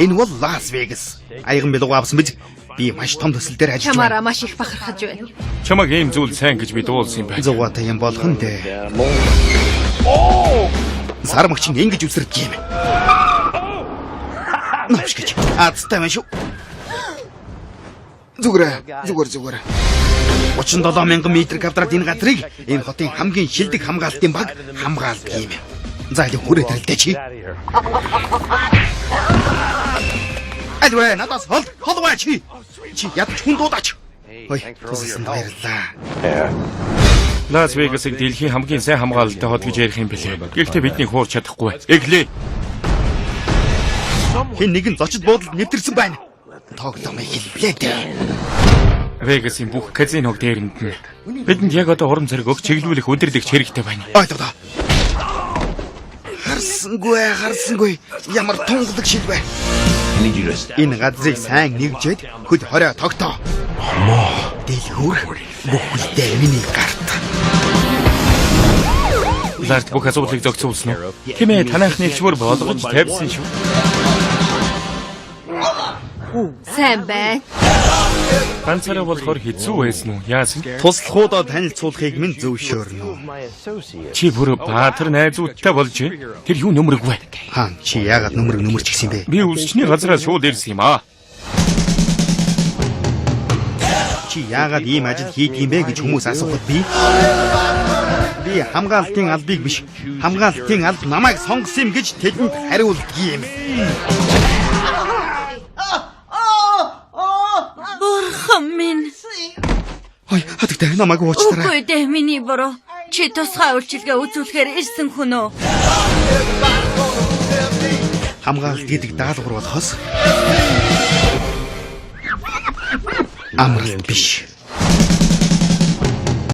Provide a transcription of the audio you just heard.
Энэ бол Лас Вегас. Аяган билуг авсан биз? Би маш том төсөл дээр ажиллаж байна. Чамаараа маш их бахархаж байна. Чамаг ийм зүйл сайн гэж би дуулсан юм байна. Зугаатай юм болох нь дээ. Сармагч нь ингэж үсэрч юм. Навш гэж. Аацтай байна шүү. Зүгээр. 37 мянган метр квадрат энэ газрыг энэ хотын хамгийн шилдэг хамгаалтын баг хамгаалдаг юм. За яг хүрээ тэрэлтэй чи. Адвэ надаас холваа чи. Чи ядч хүн дуудаач. Ой, туссан баярлаа. Лас Вегасыг дэлхийн хамгийн сайн хамгаалалттай хот гэж ярих юм билээ. Гэхдээ бидний хуурч чадахгүй. Эглээ. Хэн нэгэн зочид буудалд нэвтэрсэн байна. Тоглоомыг хэллээ дээ. Вегасын бүх казиног дээрэнд нь бидэнд яг одоо урам зориг өгч чиглүүлэх өдөрлөгч хэрэгтэй байна. Ойлголоо. Харсангүй. Ямар тунгалаг шил вэ? Энэ газрыг сайн нэгжээд хөд хорой тогтоо. Дэлгүүр бүхэлдээ миний гарт. Ларт бүх асуудлыг зохицуулсан уу? Хэмээ танайхны чимэр болгож тавьсан шүү. Сайн байна. Ганцаараа болохоор хэцүү байсан уу? Яасан? Туслахуудаа танилцуулахыг минь зөвшөөрнө. Чи бүр баатар найзуудтай болж тэр юу нөмрөгвэ? Хаан чи яагаад нөмрч гисэн бэ? Би үлчний газраас шууд ирсэн юм аа. Чи яагаад ийм ажил хийдэг юм бэ гэж хүмүүс асуухад би хамгаалтын албыг биш, хамгаалтын алба намайг сонгосон юм гэж тэдэнд хариулдаг юм. Бурхан минь. Ой, хатагтай намайг уучлаарай. Үгүй дээ миний буруу. Чи тусгай үйлчилгээ үзүүлэхээр ирсэн хүн үү? Хамгаалт гэдэг даалгавар болохоос амралт биш.